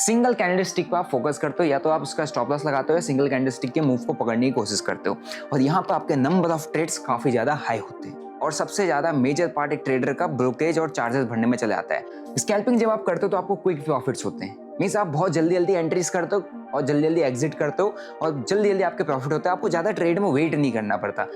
Single candlestick पर आप focus करते हो, या तो आप उसका स्टॉप लॉस लगाते हो या सिंगल कैंडलस्टिक के मूव को पकड़ने की कोशिश करते हो, और यहाँ पर आपके नंबर ऑफ ट्रेड्स काफी ज्यादा हाई होते हैं और सबसे ज्यादा मेजर पार्ट एक ट्रेडर का ब्रोकरेज और चार्जेस भरने में चले जाता है। स्कैल्पिंग जब आप करते हो तो आपको क्विक प्रॉफिट्स होते हैं, मींस आप बहुत जल्दी जल्दी एंट्रीज करते हो और जल्दी जल्दी एग्जिट करते हो और जल्दी जल्दी आपके प्रॉफिट होते हैं। आपको ज्यादा ट्रेड में वेट नहीं करना पड़ता।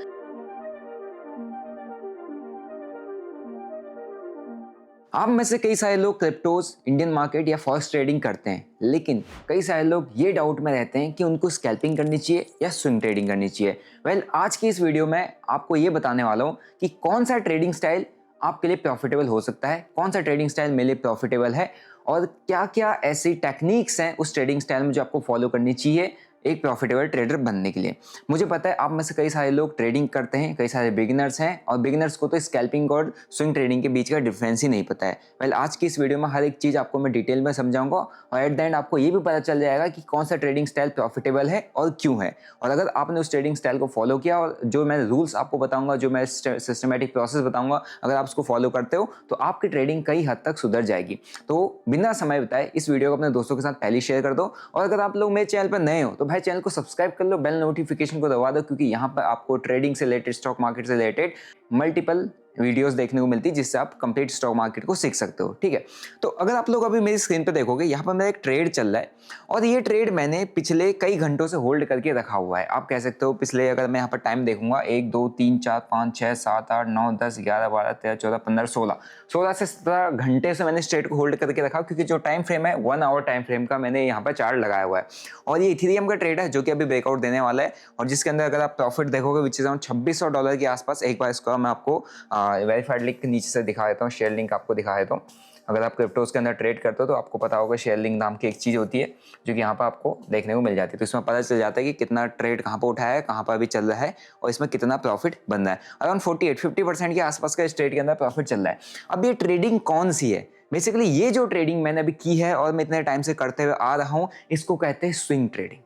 आप में से कई सारे लोग क्रिप्टोज, इंडियन मार्केट या फॉरेक्स ट्रेडिंग करते हैं, लेकिन कई सारे लोग ये डाउट में रहते हैं कि उनको स्कैल्पिंग करनी चाहिए या स्विंग ट्रेडिंग करनी चाहिए। आज की इस वीडियो में आपको ये बताने वाला हूँ कि कौन सा ट्रेडिंग स्टाइल आपके लिए प्रॉफिटेबल हो सकता है, कौन सा ट्रेडिंग स्टाइल मेरे लिए प्रॉफिटेबल है और क्या क्या ऐसी टेक्निक्स हैं उस ट्रेडिंग स्टाइल में जो आपको फॉलो करनी चाहिए एक प्रॉफिटेबल ट्रेडर बनने के लिए। मुझे पता है आप में से कई सारे लोग ट्रेडिंग करते हैं, कई सारे बिगिनर्स हैं और बिगिनर्स को तो स्कैल्पिंग और स्विंग ट्रेडिंग के बीच का डिफरेंस ही नहीं पता है। आज की इस वीडियो में हर एक चीज़ आपको मैं डिटेल में समझाऊंगा और एट द एंड आपको ये भी पता चल जाएगा कि कौन सा ट्रेडिंग स्टाइल प्रॉफिटेबल है और क्यों है। और अगर आपने उस ट्रेडिंग स्टाइल को फॉलो किया और जो मैं रूल्स आपको बताऊंगा, जो मैं सिस्टमेटिक प्रोसेस बताऊंगा, अगर आप उसको फॉलो करते हो तो आपकी ट्रेडिंग कई हद तक सुधर जाएगी। तो बिना समय बताए इस वीडियो को अपने दोस्तों के साथ पहले शेयर कर दो और अगर आप लोग मेरे चैनल पर नए हो तो भाई चैनल को सब्सक्राइब कर लो, बेल नोटिफिकेशन को दबा दो, क्योंकि यहाँ पर आपको ट्रेडिंग से रिलेटेड, स्टॉक मार्केट से रिलेटेड मल्टीपल वीडियोस देखने को मिलती है जिससे आप कंप्लीट स्टॉक मार्केट को सीख सकते हो। ठीक है, तो अगर आप लोग अभी मेरी स्क्रीन पे देखोगे, यहाँ पर मेरा एक ट्रेड चल रहा है और ये ट्रेड मैंने पिछले कई घंटों से होल्ड करके रखा हुआ है। आप कह सकते हो पिछले, अगर मैं यहाँ पर टाइम देखूंगा 1 2 3 4 5 6 7 8 9 10 11 12 13 14 15 16 से 17 घंटे से मैंने इस ट्रेड को होल्ड करके रखा, क्योंकि जो टाइम फ्रेम है 1 आवर टाइम फ्रेम का मैंने यहाँ पर चार्ट लगाया हुआ है और ये इथेरियम का ट्रेड है जो कि अभी ब्रेकआउट देने वाला है और जिसके अंदर अगर आप प्रॉफिट देखोगे विच इज अराउंड $2600 के आसपास। एक बार इसको मैं आपको वेरीफाइड लिंक नीचे से दिखा देता हूँ, शेयर लिंक आपको दिखा देता हूँ। अगर आप क्रिप्टोज के अंदर ट्रेड करते हो तो आपको पता होगा शेयर लिंक नाम की एक चीज़ होती है जो कि यहाँ पर आपको देखने को मिल जाती है। तो इसमें पता चल जाता है कि कितना ट्रेड कहाँ पर उठाया है, कहाँ पर अभी चल रहा है और इसमें कितना प्रॉफिट बन रहा है। अराउंड 50% के आसपास का इस ट्रेड के अंदर प्रॉफिट चल रहा है। अब ये ट्रेडिंग कौन सी है? बेसिकली ये जो ट्रेडिंग मैंने अभी की है और मैं इतने टाइम से करते हुए आ रहा हूँ, इसको कहते हैं स्विंग ट्रेडिंग।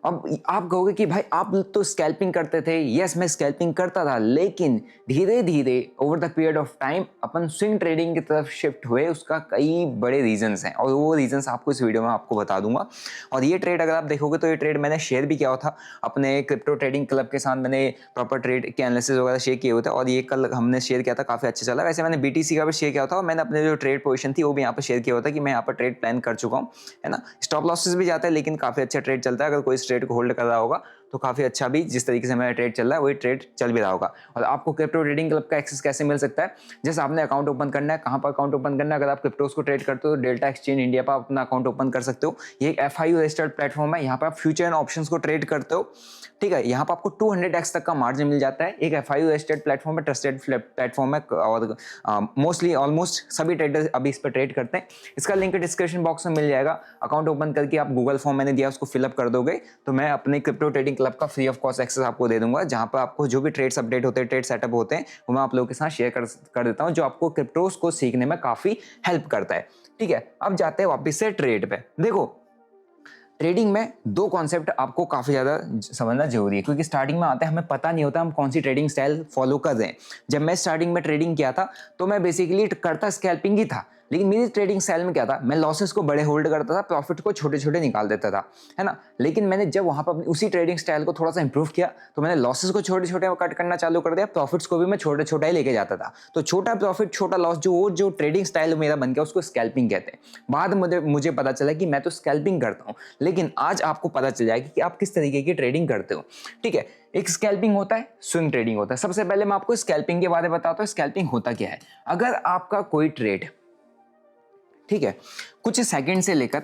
अब आप कहोगे कि भाई आप तो स्कैल्पिंग करते थे। यस, मैं स्कैल्पिंग करता था, लेकिन धीरे धीरे over the period of time upon swing trading की तरफ शिफ्ट हुए। उसका कई बड़े रीजंस हैं और वो रीजंस आपको इस वीडियो में आपको बता दूंगा। और ये ट्रेड अगर आप देखोगे तो ये ट्रेड मैंने शेयर भी किया था अपने क्रिप्टो ट्रेडिंग क्लब के साथ। मैंने प्रॉपर ट्रेड के एनालिसिस वगैरह शेयर किए हुए थे और ये कल हमने शेयर किया था, काफी अच्छा चला। वैसे मैंने BTC का भी शेयर किया था और मैंने अपने जो ट्रेड पोजीशन थी वो भी यहाँ पर शेयर किया हुआ था कि मैं यहाँ पर ट्रेड प्लान कर चुका हूँ, है ना। स्टॉप लॉसेस भी जाता है लेकिन काफी अच्छा ट्रेड चलता है। अगर कोई इस ट्रेड को होल्ड कर रहा होगा तो काफी अच्छा भी, जिस तरीके से मेरा ट्रेड चल रहा है वही ट्रेड चल भी रहा होगा। और आपको क्रिप्टो ट्रेडिंग क्लब का एक्सेस कैसे मिल सकता है? जैसे आपने अकाउंट ओपन करना है, कहां पर अकाउंट ओपन करना है? अगर आप क्रिप्टोस को ट्रेड करते हो तो डेल्टा एक्सचेंज इंडिया पर अपना अकाउंट ओपन कर सकते हो। ये एक FIU रजिस्टर्ड प्लेटफॉर्म है, यहाँ पर आप फ्यूचर एंड ऑप्शंस को ट्रेड करते हो। ठीक है, यहाँ पर आपको 200x तक का मार्जिन मिल जाता है। एक FIU रजिस्टर्ड प्लेटफॉर्म है, ट्रस्टेड प्लेटफॉर्म है और मोस्टली ऑलमोस्ट सभी ट्रेडर्स अभी इस पर ट्रेड करते हैं। इसका लिंक डिस्क्रिप्शन बॉक्स में मिल जाएगा। अकाउंट ओपन करके आप गूगल फॉर्म मैंने दिया उसको फिलअप कर दोगे तो मैं अपने क्रिप्टो ट्रेडिंग क्लब का फ्री ऑफ कॉस्ट एक्सेस आपको दे दूंगा, जहां पर आपको जो भी ट्रेड्स अपडेट होते हैं, ट्रेड सेटअप होते हैं, वो मैं आप लोगों के साथ शेयर कर देता हूं, जो आपको क्रिप्टोस को सीखने में काफी हेल्प करता है। ठीक है, अब जाते हैं वापस से ट्रेड पे। देखो, ट्रेडिंग में दो कॉन्सेप्ट आपको काफी ज्यादा समझना जरूरी है, क्योंकि स्टार्टिंग में आते हैं हमें पता नहीं होता हम कौन सी ट्रेडिंग स्टाइल फॉलो कर रहे हैं। जब मैं स्टार्टिंग में ट्रेडिंग किया था तो मैं बेसिकली करता स्कैल्पिंग ही था, लेकिन मेरी ट्रेडिंग स्टाइल में क्या था, मैं लॉसेस को बड़े होल्ड करता था, प्रॉफिट को छोटे छोटे निकाल देता था, है ना। लेकिन मैंने जब वहां पर उसी ट्रेडिंग स्टाइल को थोड़ा सा इंप्रूव किया तो मैंने लॉसेस को छोटे छोटे कट करना चालू कर दिया, प्रॉफिट्स को भी मैं छोटे छोटा ही लेके जाता था। तो छोटा प्रॉफिट छोटा लॉस, जो ट्रेडिंग स्टाइल मेरा बन गया उसको स्कैल्पिंग कहते हैं। बाद में मुझे पता चला कि मैं तो स्कैल्पिंग करता हूँ, लेकिन आज आपको पता चल जाएगा कि आप किस तरीके की ट्रेडिंग करते हो। ठीक है, एक स्कैल्पिंग होता है, स्विंग ट्रेडिंग होता है। सबसे पहले मैं आपको स्कैल्पिंग के बारे में बताता हूँ। स्कैल्पिंग होता क्या है? अगर आपका कोई ट्रेड, ठीक है, कुछ सेकंड से लेकर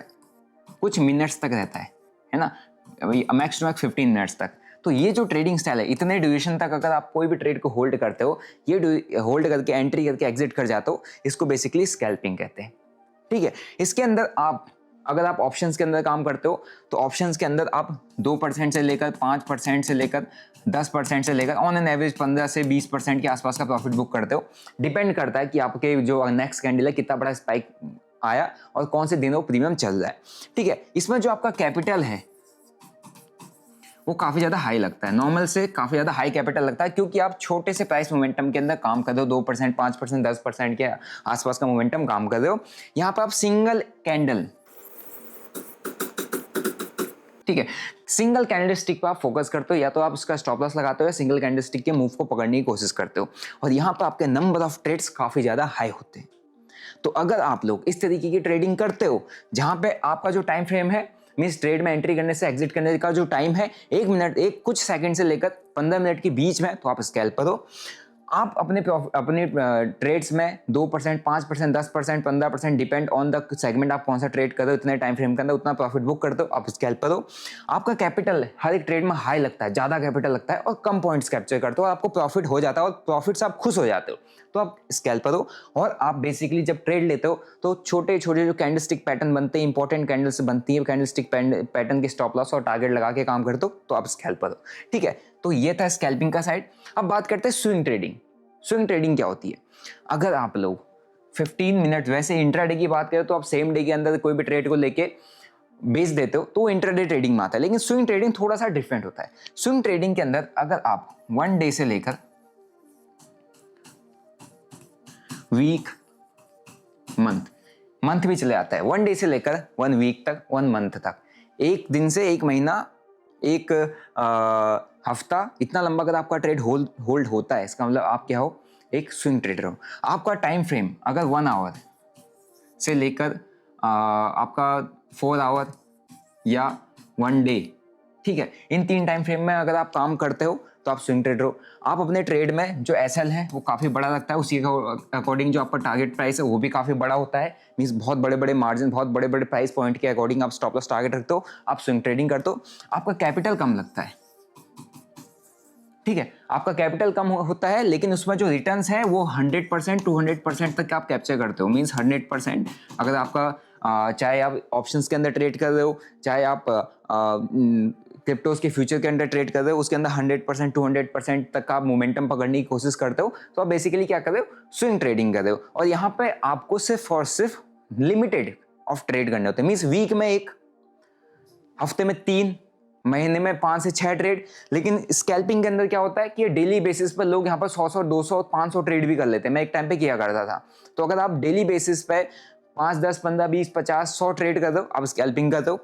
कुछ मिनट्स तक रहता है ना, मैक्स टू मैक्स 15 मिनट्स तक, तो ये जो ट्रेडिंग स्टाइल है, इतने ड्यूरेशन तक अगर आप कोई भी ट्रेड को होल्ड करते हो, ये होल्ड करके एंट्री करके एग्जिट कर जाते हो, इसको बेसिकली स्कैल्पिंग कहते हैं। ठीक है, इसके अंदर अगर आप ऑप्शंस के अंदर काम करते हो तो ऑप्शंस के अंदर आप 2% से लेकर 5% से लेकर 10% से लेकर ऑन एन एवरेज 15 से 20% के आसपास का प्रॉफिट बुक करते हो। डिपेंड करता है कि आपके जो नेक्स्ट कैंडल है कितना बड़ा स्पाइक आया और कौन से दिनों प्रीमियम चल रहा है। ठीक है, इसमें जो आपका कैपिटल है वो काफी ज्यादा हाई लगता है, नॉर्मल से काफी ज्यादा हाई कैपिटल लगता है, क्योंकि आप छोटे से प्राइस मोमेंटम के अंदर काम कर रहे हो। 2%, 5%, 10% के आसपास का मोमेंटम काम कर रहे हो। यहाँ पर आप सिंगल कैंडल ठीक है। सिंगल कैंडलस्टिक पर आप फोकस करते हो, या तो आप उसका स्टॉप लॉस लगाते हो या सिंगल कैंडलस्टिक के मूव को पकड़ने की कोशिश करते हो, और यहाँ पर आपके नंबर ऑफ ट्रेड्स काफ़ी ज़्यादा हाई होते हैं। तो अगर आप लोग इस तरीके की ट्रेडिंग करते हो जहाँ पे आपका जो टाइम फ्रेम है, मीन्स ट्रेड में एंट्री करने से एग्जिट करने का जो टाइम है 1 मिनट, एक कुछ सेकंड से लेकर 15 मिनट के बीच में, तो आप स्कैल्प करो। आप अपने ट्रेड्स में 2%, 5%, 10%, 15%, डिपेंड ऑन द सेगमेंट आप कौन सा ट्रेड कर रहे हो, इतने टाइम फ्रेम के अंदर उतना प्रॉफिट बुक कर दो, आप स्कैल्प करो। आपका कैपिटल हर एक ट्रेड में हाई लगता है, ज़्यादा कैपिटल लगता है, और कम पॉइंट्स कैप्चर करते हो, आपको प्रॉफिट हो जाता है और प्रॉफिट से आप खुश हो जाते हो, तो आप स्कैल्प करो। और आप बेसिकली जब ट्रेड लेते हो तो छोटे छोटे जो कैंडलस्टिक पैटर्न बनते हैं, इंपॉर्टेंट कैंडल्स बनती है, कैंडलस्टिक पैटर्न के स्टॉप लॉस और टारगेट लगा के काम करते हो, तो आप स्कैल्प करो। ठीक है, तो ये था स्कैल्पिंग का साइड। अब बात करते हैं स्विंग ट्रेडिंग। स्विंग ट्रेडिंग क्या होती है? अगर आप लोग 15 मिनट, वैसे इंट्राडे की बात करें तो आप सेम डे के अंदर कोई भी ट्रेड को लेके बेच देते हो तो वो इंट्राडे ट्रेडिंग में आता है, लेकिन स्विंग ट्रेडिंग थोड़ा सा डिफरेंट होता है। स्विंग ट्रेडिंग के अंदर अगर आप 1 डे से लेकर वीक, मंथ भी चले आता है, 1 डे से लेकर 1 वीक तक, 1 मंथ तक, एक दिन से एक महीना, एक हफ्ता, इतना लंबा अगर आपका ट्रेड होल्ड होता है, इसका मतलब आप क्या हो? एक स्विंग ट्रेडर हो। आपका टाइम फ्रेम अगर 1 आवर से लेकर आपका 4 आवर या 1 डे, ठीक है, इन 3 टाइम फ्रेम में अगर आप काम करते हो तो आप स्विंग ट्रेडर हो। आप अपने ट्रेड में जो एसएल है वो काफ़ी बड़ा लगता है, उसी के अकॉर्डिंग जो आपका टारगेट प्राइस है वो भी काफ़ी बड़ा होता है, मीन्स बहुत बड़े बड़े मार्जिन, बहुत बड़े बड़े प्राइस पॉइंट के अकॉर्डिंग आप स्टॉप लॉस टारगेट रखते हो, आप स्विंग ट्रेडिंग करते हो। आपका कैपिटल कम लगता है, ठीक है, आपका कैपिटल कम होता है, लेकिन उसमें जो रिटर्न्स है वो 100%, 200% तक आप कैप्चर करते हो। मीन्स 100% अगर आपका चाहे आप ऑप्शंस के अंदर ट्रेड कर रहे हो, चाहे आप क्रिप्टोज के फ्यूचर के अंदर ट्रेड कर रहे हो, उसके अंदर 100%, 200% तक आप मोमेंटम पकड़ने की कोशिश करते हो, तो आप बेसिकली क्या कर रहे हो? स्विंग ट्रेडिंग कर रहे हो। और यहाँ पे आपको सिर्फ और सिर्फ लिमिटेड ऑफ ट्रेड करने होते हैं, मीन्स वीक में 1, हफ्ते में 3, महीने में 5 से 6 ट्रेड। लेकिन स्कैल्पिंग के अंदर क्या होता है कि ये डेली बेसिस पर लोग यहाँ पर 100, 200, 500 ट्रेड भी कर लेते हैं। मैं एक टाइम पे किया करता था। तो अगर आप डेली बेसिस पे 5, 10, 15, 20, 50, 100 ट्रेड कर दो, आप स्कैल्पिंग कर दो।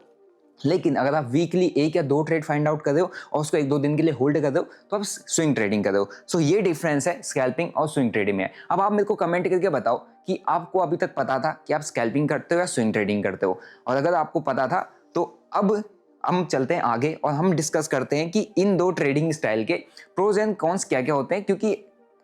लेकिन अगर आप वीकली 1 या 2 ट्रेड फाइंड आउट कर रहे हो और उसको 1-2 दिन के लिए होल्ड कर दो, तो आप स्विंग ट्रेडिंग कर दो। सो ये डिफरेंस है स्कैल्पिंग और स्विंग ट्रेडिंग में। अब आप मेरे को कमेंट करके बताओ कि आपको अभी तक पता था कि आप स्कैल्पिंग करते हो या स्विंग ट्रेडिंग करते हो, और अगर आपको पता था तो अब हम चलते हैं आगे और हम डिस्कस करते हैं कि इन 2 ट्रेडिंग स्टाइल के प्रोज एंड कॉन्स क्या क्या होते हैं। क्योंकि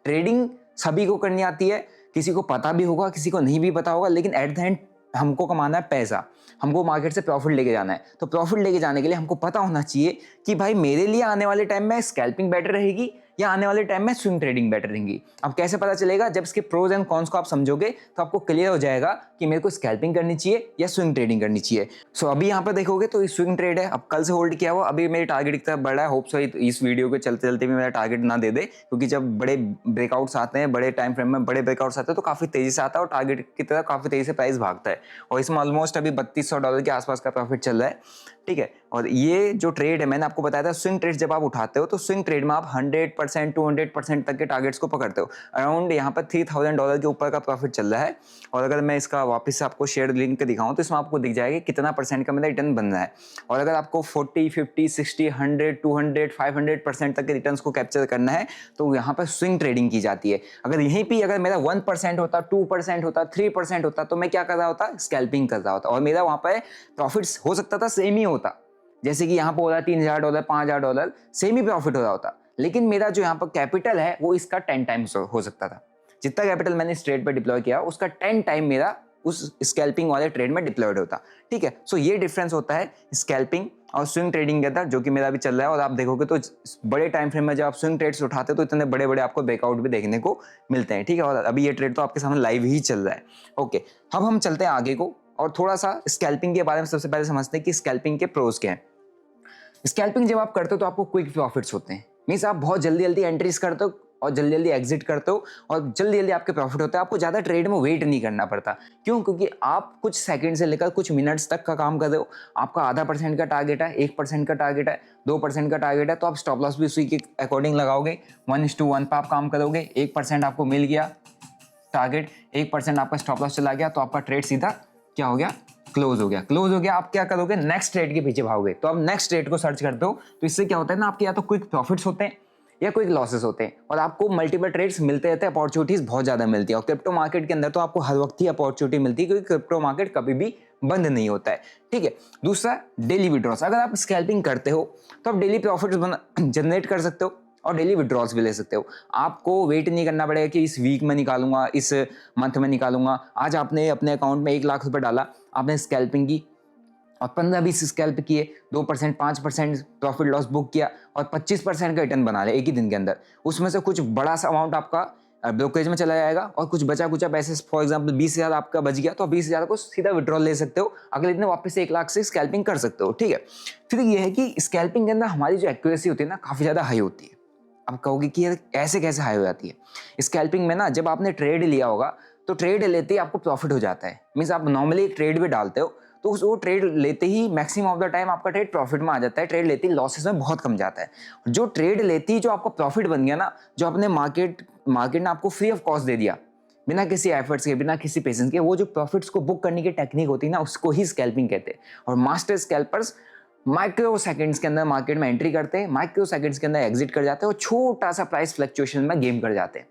ट्रेडिंग सभी को करनी आती है, किसी को पता भी होगा, किसी को नहीं भी पता होगा, लेकिन एट द एंड हमको कमाना है पैसा, हमको मार्केट से प्रॉफिट लेके जाना है। तो प्रॉफिट लेके जाने के लिए हमको पता होना चाहिए कि भाई मेरे लिए आने वाले टाइम में स्कैल्पिंग बेटर रहेगी या आने वाले टाइम में स्विंग ट्रेडिंग बेटर रहेंगी। अब कैसे पता चलेगा? जब इसके प्रोज एंड कॉन्स को आप समझोगे तो आपको क्लियर हो जाएगा कि मेरे को स्कैल्पिंग करनी चाहिए या स्विंग ट्रेडिंग करनी चाहिए। सो अभी यहाँ पर देखोगे तो स्विंग ट्रेड है, अब कल से होल्ड किया हुआ, अभी मेरे टारगेट की तरफ बढ़ा है। होप सो इस वीडियो के चलते चलते भी मेरा टारगेट ना दे दे, क्योंकि जब बड़े ब्रेकआउट्स आते हैं, बड़े टाइम फ्रेम में बड़े ब्रेकआउट्स आते हैं तो काफी तेजी से आता है और टारगेट की तरफ काफी तेजी से प्राइस भागता है। और इसमें ऑलमोस्ट अभी $3200 के आसपास का प्रॉफिट चल रहा है, ठीक है। और ये जो ट्रेड है, मैंने आपको बताया था, स्विंग ट्रेड जब आप उठाते हो तो स्विंग ट्रेड में आप 100%, 200% तक के टारगेट्स को पकड़ते हो। अराउंड यहाँ पर $3000 के ऊपर का प्रॉफिट चल रहा है। और अगर मैं इसका वापस से आपको शेयर लिंक दिखाऊं तो इसमें आपको दिख जाएगा कितना परसेंट का मेरा रिटर्न बन रहा है। और अगर आपको 40, 50, 60, 100, 200, 500% तक के रिटर्न्स को कैप्चर करना है तो यहाँ पर स्विंग ट्रेडिंग की जाती है। अगर यहीं पर अगर मेरा 1% होता, 2% होता, 3% होता तो मैं क्या कर रहा होता? स्कैल्पिंग कर रहा होता, और मेरा वहाँ पर प्रॉफिट्स हो सकता था सेम ही होता, जैसे कि यहाँ पर हो रहा है $3000, $5000, सेम ही प्रॉफिट हो रहा होता। लेकिन मेरा जो यहाँ पर कैपिटल है वो इसका 10 टाइम्स हो सकता था। जितना कैपिटल मैंने इस ट्रेड पर डिप्लॉय किया उसका 10 टाइम मेरा उस स्कैल्पिंग वाले ट्रेड में डिप्लॉयड होता, ठीक है। सो ये डिफरेंस होता है स्कैल्पिंग और स्विंग ट्रेडिंग के अंदर, जो कि मेरा अभी चल रहा है। और आप देखोगे तो बड़े टाइम फ्रेम में जब आप स्विंग ट्रेड्स उठाते हो तो इतने बड़े बड़े आपको ब्रेकआउट भी देखने को मिलते हैं, ठीक है। और अभी ये ट्रेड तो आपके सामने लाइव ही चल रहा है, ओके। अब हम चलते हैं आगे को और थोड़ा सा स्कैल्पिंग के बारे में सबसे पहले समझते हैं कि स्कैल्पिंग के प्रोज क्या है। स्कैल्पिंग जब आप करते हो तो आपको क्विक प्रॉफिट्स होते हैं, मीन्स आप बहुत जल्दी जल्दी एंट्रीज करते हो और जल्दी जल्दी एग्जिट करते हो और जल्दी जल्दी आपके प्रॉफिट होते हैं। आपको ज़्यादा ट्रेड में वेट नहीं करना पड़ता। क्यों? क्योंकि आप कुछ सेकंड से लेकर कुछ मिनट्स तक का काम कर रहे हो। आपका आधा % का टारगेट है, 1% का टारगेट है, 2% का टारगेट है, तो आप स्टॉप लॉस भी उसी के अकॉर्डिंग लगाओगे। 1:1 पर आप काम करोगे, 1% आपको मिल गया टारगेट, 1% आपका स्टॉप लॉस चला गया, तो आपका ट्रेड सीधा क्या हो गया? क्लोज हो गया, क्लोज हो गया, आप क्या करोगे, नेक्स्ट ट्रेड के पीछे भागोगे। तो आप नेक्स्ट ट्रेड को सर्च करते हो, तो इससे क्या होता है ना, आपके या तो क्विक प्रॉफिट्स होते हैं या क्विक लॉसेस होते हैं, और आपको मल्टीपल ट्रेड्स मिलते रहते हैं, अपॉर्चुनिटीज बहुत ज्यादा मिलती है। और क्रिप्टो मार्केट के अंदर तो आपको हर वक्त ही अपॉर्चुनिटी मिलती है, क्योंकि क्रिप्टो मार्केट कभी भी बंद नहीं होता है। ठीक है, दूसरा डेली विड्रॉस। अगर आप स्कैल्पिंग करते हो तो आप डेली प्रॉफिट्स जनरेट कर सकते हो और डेली विड्रॉल्स भी ले सकते हो। आपको वेट नहीं करना पड़ेगा कि इस वीक में निकालूंगा, इस मंथ में निकालूंगा। आज आपने अपने अकाउंट में 1 लाख रुपए डाला, आपने स्कैल्पिंग की और 15-20 स्कैल्प किए, 2% 5% प्रॉफिट लॉस बुक किया और 25% का रिटर्न बना लिया एक ही दिन के अंदर। उसमें से कुछ बड़ा सा अमाउंट आपका ब्रोकरेज में चला जाएगा और कुछ बचा कुचा पैसे, फॉर एग्जांपल 20,000 आपका बच गया, तो 20,000 को सीधा विड्रॉल ले सकते हो, अगले दिन वापस से 1 लाख से स्कैल्पिंग कर सकते हो। ठीक है, फिर ये है कि स्कैल्पिंग के अंदर हमारी जो एक्यूरेसी होती है ना, काफी ज्यादा हाई होती है। आप कहोगे कि यार ऐसे कैसे हाई हो जाती है? स्कैल्पिंग में ना, जब आपने ट्रेड लिया होगा तो ट्रेड लेते ही आपको प्रॉफिट हो जाता है। मीन्स आप नॉर्मली एक ट्रेड भी डालते हो तो वो ट्रेड लेते ही मैक्सिमम ऑफ द टाइम आपका ट्रेड प्रॉफिट में आ जाता है, ट्रेड लेते ही लॉसेस में बहुत कम जाता है। जो ट्रेड लेती ही जो आपका प्रॉफिट बन गया ना, जो अपने मार्केट ने आपको फ्री ऑफ कॉस्ट दे दिया, बिना किसी एफर्ट्स के, बिना किसी पेशेंस के, वो जो प्रॉफिट्स को बुक करने की टेक्निक होती है ना, उसको ही स्कैल्पिंग कहते हैं। और मास्टर स्कैल्पर्स माइक्रो सेकंड्स के अंदर मार्केट में एंट्री करते हैं, माइक्रो सेकंड्स के अंदर एग्जिट कर जाते हैं और छोटा सा प्राइस फ्लक्चुएशन में गेम कर जाते हैं,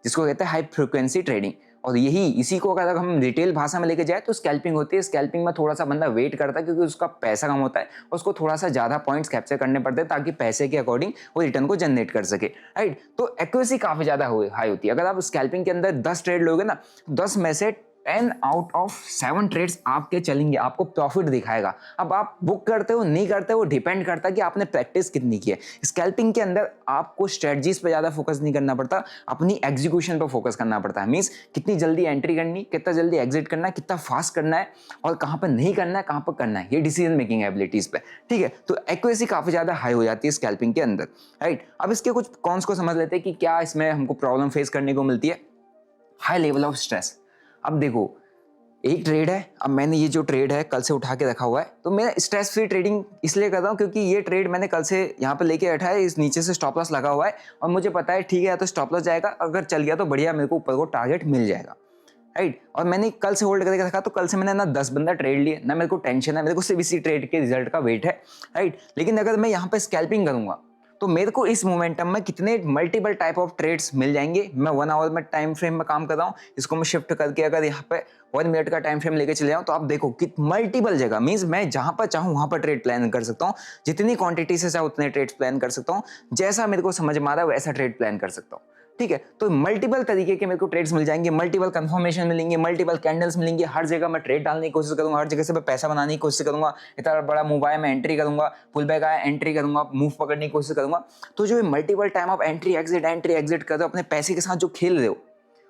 जिसको कहते हैं हाई फ्रीक्वेंसी ट्रेडिंग। और यही इसी को अगर हम डिटेल भाषा में लेके जाए तो स्कैल्पिंग होती है। स्कैल्पिंग में थोड़ा सा बंदा वेट करता है, क्योंकि उसका पैसा कम होता है और उसको थोड़ा सा ज्यादा पॉइंट्स कैप्चर करने पड़ते हैं, ताकि पैसे के अकॉर्डिंग वो रिटर्न को जनरेट कर सके। राइट, तो एक्यूरेसी काफी ज्यादा हाई होती है। अगर आप स्कैल्पिंग के अंदर 10 ट्रेड लोगे ना, 10 में से 10 आउट ऑफ 7 ट्रेड्स आपके चलेंगे, आपको प्रॉफिट दिखाएगा। अब आप बुक करते हो नहीं करते हो, डिपेंड करता है कि आपने प्रैक्टिस कितनी की है। स्कैल्पिंग के अंदर आपको स्ट्रेटजीज पे ज्यादा फोकस नहीं करना पड़ता, अपनी एग्जीक्यूशन पर फोकस करना पड़ता है। मींस कितनी जल्दी एंट्री करनी, कितना जल्दी एग्जिट करना है, कितना फास्ट करना है और कहां पर नहीं करना है, कहां पर करना है, ये डिसीजन मेकिंग एबिलिटीज पे। ठीक है, तो एक्यूरेसी काफी ज्यादा हाई हो जाती है स्कैल्पिंग के अंदर। राइट, अब इसके कुछ कॉन्स को समझ लेते हैं कि क्या इसमें हमको प्रॉब्लम फेस करने को मिलती है। High level of stress. अब देखो, एक ट्रेड है, अब मैंने ये जो ट्रेड है कल से उठा के रखा हुआ है, तो मैं स्ट्रेस फ्री ट्रेडिंग इसलिए कर रहा हूँ क्योंकि ये ट्रेड मैंने कल से यहाँ पे लेके बैठा है, इस नीचे से स्टॉप लॉस लगा हुआ है और मुझे पता है ठीक है, या तो स्टॉप लॉस जाएगा, अगर चल गया तो बढ़िया, मेरे को ऊपर को टारगेट मिल जाएगा। राइट, और मैंने कल से होल्ड करके रखा, तो कल से मैंने ना 10 बंदा ट्रेड लिए, ना मेरे को टेंशन है, मेरे को सिर्फ इसी ट्रेड के रिजल्ट का वेट है। राइट, लेकिन अगर मैं यहाँ पे स्कैल्पिंग करूंगा तो मेरे को इस मोमेंटम में कितने मल्टीपल टाइप ऑफ ट्रेड्स मिल जाएंगे। मैं 1 आवर में टाइम फ्रेम में काम कर रहा हूँ, इसको मैं शिफ्ट करके अगर यहाँ पे 1 मिनट का टाइम फ्रेम लेके चले जाऊँ, तो आप देखो कि मल्टीपल जगह, मींस मैं जहां पर चाहूँ वहां पर ट्रेड प्लान कर सकता हूँ, जितनी क्वांटिटी से चाहे उतने ट्रेड्स प्लान कर सकता हूँ, जैसा मेरे को समझ में आ रहा है वैसा ट्रेड प्लान कर सकता हूँ। ठीक है, तो मल्टीपल तरीके के मेरे को ट्रेड्स मिल जाएंगे, मल्टीपल कंफर्मेशन मिलेंगे, मल्टीपल कैंडल्स मिलेंगे, हर जगह मैं ट्रेड डालने की कोशिश करूंगा, हर जगह से मैं पैसा बनाने की कोशिश करूंगा, इतना बड़ा मूव आया मैं एंट्री करूंगा, पुल बैक आया एंट्री करूंगा, मूव पकड़ने की कोशिश करूंगा। तो जो मल्टीपल टाइम आप एंट्री एग्जिट कर रहे हो, अपने पैसे के साथ जो खेल रहे हो,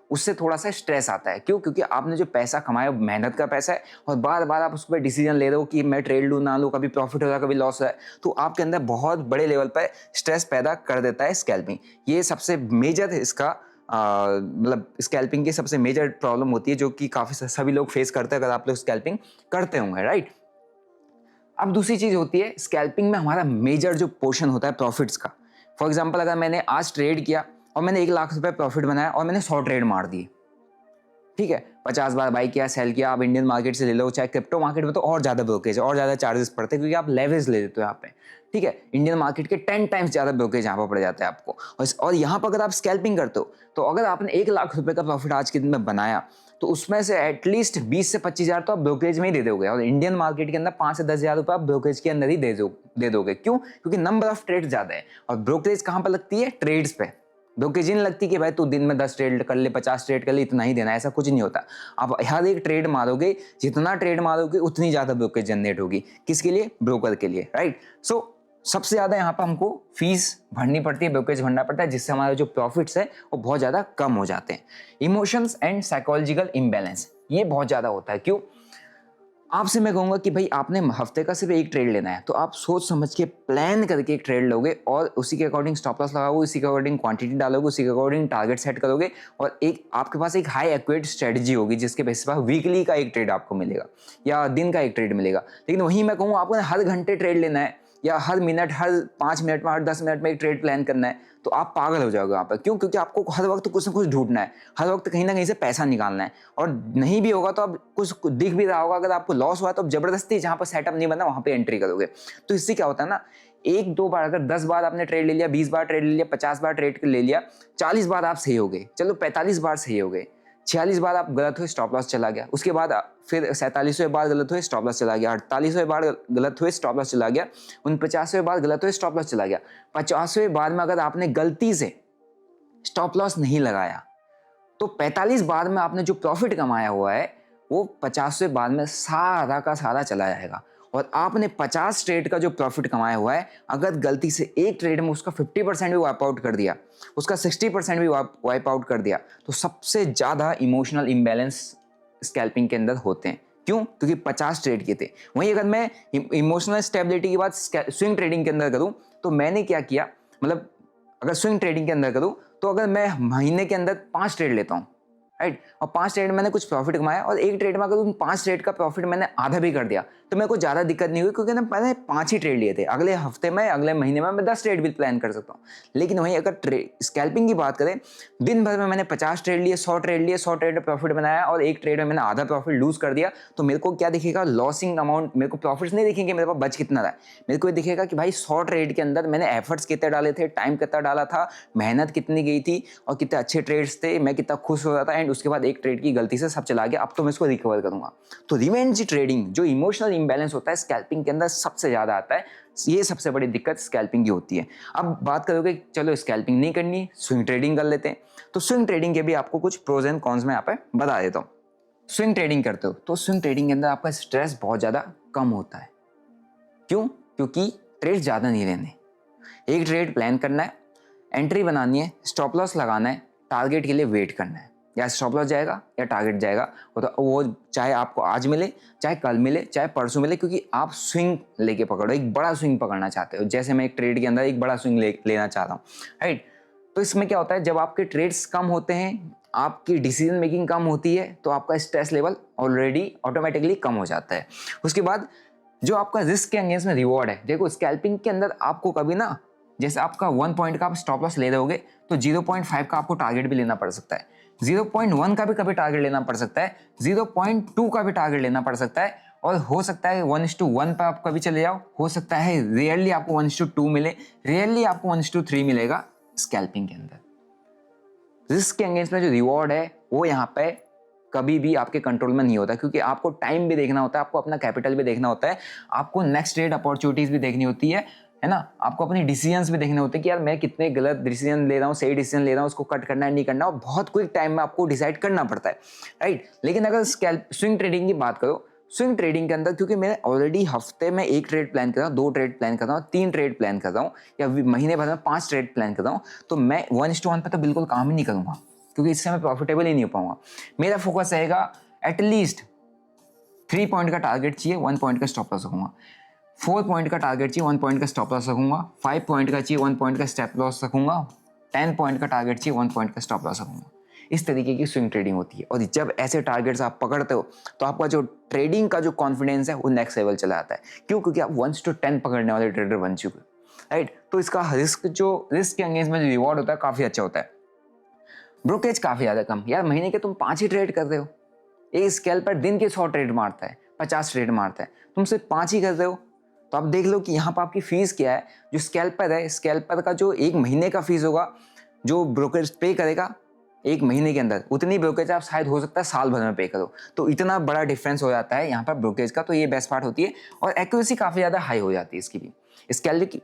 उससे थोड़ा सा स्ट्रेस आता है। क्यों? क्योंकि आपने जो पैसा कमाया मेहनत का पैसा है और बार बार आप उस पर डिसीजन ले रहे हो कि मैं ट्रेड लूँ ना लूँ, कभी प्रॉफिट हो रहा है कभी लॉस हो रहा है, तो आपके अंदर बहुत बड़े लेवल पर स्ट्रेस पैदा कर देता है स्कैल्पिंग। ये सबसे मेजर इसका मतलब स्कैल्पिंग की सबसे मेजर प्रॉब्लम होती है, जो कि काफी सभी लोग फेस करते हैं अगर आप लोग स्कैल्पिंग करते होंगे। राइट, अब दूसरी चीज होती है स्कैल्पिंग में हमारा मेजर जो पोर्शन होता है प्रॉफिट्स का। फॉर एग्जांपल, अगर मैंने आज ट्रेड किया और मैंने 1 लाख रुपए प्रॉफिट बनाया और मैंने 100 ट्रेड मार दिए, ठीक है, 50 बार बाई किया, सेल किया। आप इंडियन मार्केट से ले लो, चाहे क्रिप्टो मार्केट में तो और ज्यादा ब्रोकेज है और ज्यादा चार्जेस पड़ते हैं, क्योंकि आप लेवरेज ले लेते हो यहाँ पे। ठीक है, इंडियन मार्केट के 10 टाइम्स ज्यादा ब्रोकेज यहाँ पर पड़ जाता है आपको। और यहाँ पर अगर आप स्कैल्पिंग करते हो, तो अगर आपने 1 लाख रुपए का प्रॉफिट आज के दिन में बनाया, तो उसमें से एटलीस्ट 20 से 25 हज़ार तो आप ब्रोकरेज में ही दे दोगे, और इंडियन मार्केट के अंदर 5 से 10 हज़ार रुपए आप ब्रोकरेज के अंदर ही दे दोगे। क्यों? क्योंकि नंबर ऑफ ट्रेड ज्यादा है। और ब्रोकरेज कहाँ पर लगती है? ट्रेड्स पे। ब्रोकरेज नहीं लगती कि भाई तू दिन में 10 ट्रेड कर ले, 50 ट्रेड कर ले, इतना ही देना, ऐसा कुछ नहीं होता। आप हर एक ट्रेड मारोगे, जितना ट्रेड मारोगे उतनी ज्यादा ब्रोकरेज जनरेट होगी। किसके लिए? ब्रोकर के लिए। राइट, सो सबसे ज्यादा यहाँ पर हमको फीस भरनी पड़ती है, ब्रोकरेज भरना पड़ता है, जिससे हमारे जो प्रॉफिट्स है वो बहुत ज्यादा कम हो जाते हैं। इमोशंस एंड साइकोलॉजिकल इम्बैलेंस, ये बहुत ज्यादा होता है। क्यों? आपसे मैं कहूंगा कि भाई आपने हफ्ते का सिर्फ एक ट्रेड लेना है, तो आप सोच समझ के प्लान करके एक ट्रेड लोगे और उसी के अकॉर्डिंग स्टॉप लॉस लगाओगे, उसी के अकॉर्डिंग क्वांटिटी डालोगे, उसी के अकॉर्डिंग टारगेट सेट करोगे, और एक आपके पास एक हाई एक्यूरेट स्ट्रेटजी होगी, जिसके बेसिस पर वीकली का एक ट्रेड आपको मिलेगा या दिन का एक ट्रेड मिलेगा। लेकिन वहीं मैं कहूँ आपको हर घंटे ट्रेड लेना है, या हर मिनट, हर 5 मिनट में, हर 10 मिनट में एक ट्रेड प्लान करना है, तो आप पागल हो जाओगे वहाँ पर। क्यों? क्योंकि आपको हर वक्त कुछ ना कुछ ढूंढना है, हर वक्त कहीं ना कहीं से पैसा निकालना है, और नहीं भी होगा तो अब कुछ दिख भी रहा होगा, अगर आपको लॉस हुआ तो अब जबरदस्ती जहाँ पर सेटअप नहीं बना वहाँ पे एंट्री करोगे। तो इससे क्या होता है ना, एक दो बार, अगर 10 बार आपने ट्रेड ले लिया, 20 बार ट्रेड ले लिया, 50 बार ट्रेड ले लिया, 40 बार आप सही हो गए, चलो 45 बार सही हो गए, 46 बार आप गलत हुए, स्टॉप लॉस चला गया, उसके बाद फिर 47वें बार गलत हुए, स्टॉप लॉस चला गया, 48वें बार गलत हुए, स्टॉप लॉस चला गया, 49वें बार गलत हुए, स्टॉप लॉस चला गया, 50वें बार में अगर आपने गलती से स्टॉप लॉस नहीं लगाया तो 45 बार में आपने जो प्रॉफिट कमाया हुआ है वो 50वें बार में सारा का सारा चला जाएगा। और आपने 50 ट्रेड का जो प्रॉफिट कमाया हुआ है, अगर गलती से एक ट्रेड में उसका 50% भी वाइप आउट कर दिया, उसका 60% भी वाइप आउट कर दिया, तो सबसे ज़्यादा इमोशनल इम्बैलेंस स्कैल्पिंग के अंदर होते हैं। क्यों? क्योंकि 50 ट्रेड किए थे। वहीं अगर मैं इमोशनल स्टेबिलिटी की बात स्विंग ट्रेडिंग के अंदर करूं, तो मैंने क्या किया, मतलब अगर स्विंग ट्रेडिंग के अंदर करूं, तो अगर मैं महीने के अंदर 5 ट्रेड लेता हूं, राइट, और 5 ट्रेड मैंने कुछ प्रॉफिट कमाया, और एक ट्रेड में अगर उन 5 ट्रेड का प्रॉफिट मैंने आधा भी कर दिया, तो मेरे को ज़्यादा दिक्कत नहीं हुई, क्योंकि मैंने 5 ही ट्रेड लिए थे। अगले हफ्ते में, अगले महीने में मैं 10 ट्रेड भी प्लान कर सकता हूँ। लेकिन वहीं अगर स्कैल्पिंग की बात करें, दिन भर में मैंने 50 ट्रेड लिए, 100 ट्रेड लिए, 100 ट्रेड में प्रॉफिट बनाया, और एक ट्रेड में मैंने आधा प्रॉफिट लूज कर दिया, तो मेरे को क्या दिखेगा, लॉसिंग अमाउंट, मेरे को प्रॉफिट्स नहीं दिखेंगे मेरे पास बच कितना रहा है। मेरे को ये दिखेगा कि भाई 100 ट्रेड के अंदर मैंने एफर्ट्स कितने डाले थे, टाइम कितना डाला था, मेहनत कितनी गई थी, और कितने अच्छे ट्रेड्स थे, मैं कितना खुश हो रहा था, एंड उसके बाद एक ट्रेड की गलती से सब चला गया, अब तो मैं इसको रिकवर करूंगा। तो रिवेंज ट्रेडिंग, जो इमोशनल इंबैलेंस होता है स्कैल्पिंग के अंदर, सबसे ज्यादा आता है। ये सबसे बड़ी दिक्कत स्कैल्पिंग की होती है। अब बात करोगे चलो स्कैल्पिंग नहीं करनी, स्विंग ट्रेडिंग कर लेते हैं, तो स्विंग ट्रेडिंग के भी आपको कुछ प्रोज एंड कॉन्स में यहाँ पे बता देता हूँ। स्विंग ट्रेडिंग करते हो तो स्विंग ट्रेडिंग के अंदर आपका स्ट्रेस बहुत ज्यादा कम होता है। क्यों? क्योंकि ट्रेड ज्यादा नहीं लेने, एक ट्रेड प्लान करना है, एंट्री बनानी है, स्टॉप लॉस लगाना है, टारगेट के लिए वेट करना है, या स्टॉप लॉस जाएगा या टारगेट जाएगा, वो चाहे आपको आज मिले, चाहे कल मिले, चाहे परसों मिले, क्योंकि आप स्विंग लेके पकड़ो, एक बड़ा स्विंग पकड़ना चाहते हो। जैसे मैं एक ट्रेड के अंदर एक बड़ा स्विंग लेना चाह रहा हूँ, राइट। तो इसमें क्या होता है, जब आपके ट्रेड्स कम होते हैं, आपकी डिसीजन मेकिंग कम होती है, तो आपका स्ट्रेस लेवल ऑलरेडी ऑटोमेटिकली कम हो जाता है। उसके बाद जो आपका रिस्क के अगेंस्ट में रिवॉर्ड है, देखो स्कैल्पिंग के अंदर आपको कभी ना, जैसे आपका 1 पॉइंट का आप स्टॉप लॉस ले रहोगे, तो 0.5 का आपको टारगेट भी लेना पड़ सकता है, 0.1 का भी कभी टारगेट लेना पड़ सकता है, 0.2 का भी टारगेट लेना पड़ सकता है, और हो सकता है 1:1 पर आप कभी चले जाओ, हो सकता है रियरली आपको 1:2 मिले, रियरली आपको 1:3 मिलेगा। स्कैल्पिंग के अंदर रिस्क के अगेंस्ट में जो रिवॉर्ड है वो यहाँ पे कभी भी आपके कंट्रोल में नहीं होता, क्योंकि आपको टाइम भी देखना होता है, आपको अपना कैपिटल भी देखना होता है, आपको नेक्स्ट ट्रेड अपॉर्चुनिटीज भी देखनी होती है ना, आपको अपनी डिसीजंस भी देखने होते हैं कि यार मैं कितने गलत डिसीजन ले रहा हूँ, सही डिसीजन ले रहा हूँ, उसको कट करना है नहीं करना, और बहुत क्विक टाइम में आपको डिसाइड करना पड़ता है, राइट। लेकिन अगर स्विंग ट्रेडिंग की बात करो, स्विंग ट्रेडिंग के अंदर क्योंकि मैं ऑलरेडी हफ्ते में 1 ट्रेड प्लान कर रहा हूँ, 2 ट्रेड प्लान कर रहा हूँ, 3 ट्रेड प्लान कर रहा हूँ, या महीने भर में 5 ट्रेड प्लान कर रहा हूँ, तो मैं 1:1 पर तो बिल्कुल काम ही नहीं करूँगा, क्योंकि इससे मैं प्रॉफिटेबल ही नहीं हो पाऊंगा। मेरा फोकस रहेगा एटलीस्ट 3 पॉइंट का टारगेट चाहिए, 1 पॉइंट का स्टॉप लॉस रखूंगा, 4 पॉइंट का टारगेट चाहिए, 1 पॉइंट का स्टॉप लॉस रखूंगा, 5 पॉइंट का चाहिए, 1 पॉइंट का स्टॉप लॉस रखूंगा, 10 पॉइंट का टारगेट चाहिए, 1 पॉइंट का स्टॉप लॉस रखूंगा। इस तरीके की स्विंग ट्रेडिंग होती है, और जब ऐसे टारगेट्स आप पकड़ते हो तो आपका जो ट्रेडिंग का जो कॉन्फिडेंस है वो नेक्स्ट लेवल चला जाता है। क्यों? क्योंकि आप 1:10 पकड़ने वाले ट्रेडर बन चुके हो, राइट। तो इसका रिस्क के अगेंस्ट में जो रिवॉर्ड होता है काफी अच्छा होता है। ब्रोकेज काफी ज्यादा कम, यार महीने के तुम 5 ही ट्रेड कर रहे हो, एक स्केल पर दिन के 100 ट्रेड मारता है, 50 ट्रेड मारता है, तुम सिर्फ 5 ही कर रहे हो, तो आप देख लो कि यहाँ पर आपकी फीस क्या है। जो स्कैल्पर है, स्कैल्पर का जो 1 महीने का फीस होगा, जो ब्रोकरेज पे करेगा 1 महीने के अंदर, उतनी ब्रोकरेज आप शायद हो सकता है साल भर में पे करो। तो इतना बड़ा डिफरेंस हो जाता है यहाँ पर ब्रोकरेज का, तो ये बेस्ट पार्ट होती है, और एक्यूरेसी काफ़ी ज़्यादा हाई हो जाती है इसकी भी।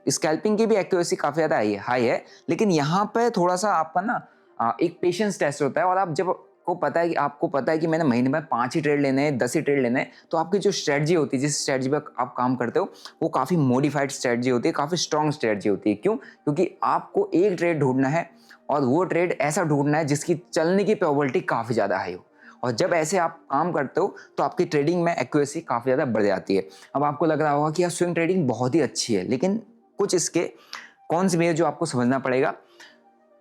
स्कैल्पिंग की भी एक्यूरेसी काफ़ी ज़्यादा हाई है, लेकिन यहाँ पर थोड़ा सा आपका ना एक पेशेंस टेस्ट होता है, और आप जब आपको पता है कि मैंने महीने में 5 ही ट्रेड लेने हैं, 10 ही ट्रेड लेने हैं, तो आपकी जो स्ट्रेटजी होती है, जिस स्ट्रेटजी पर आप काम करते हो, वो काफ़ी मॉडिफाइड स्ट्रेटजी होती है, काफ़ी स्ट्रॉन्ग स्ट्रेटजी होती है। क्यों? क्योंकि आपको एक ट्रेड ढूंढना है, और वो ट्रेड ऐसा ढूंढना है जिसकी चलने की प्रोबेबिलिटी काफ़ी ज़्यादा हाई हो, और जब ऐसे आप काम करते हो तो आपकी ट्रेडिंग में एक्यूरेसी काफ़ी ज़्यादा बढ़ जाती है। अब आपको लग रहा होगा कि यार स्विंग ट्रेडिंग बहुत ही अच्छी है, लेकिन कुछ इसके कौन से भी है जो आपको समझना पड़ेगा।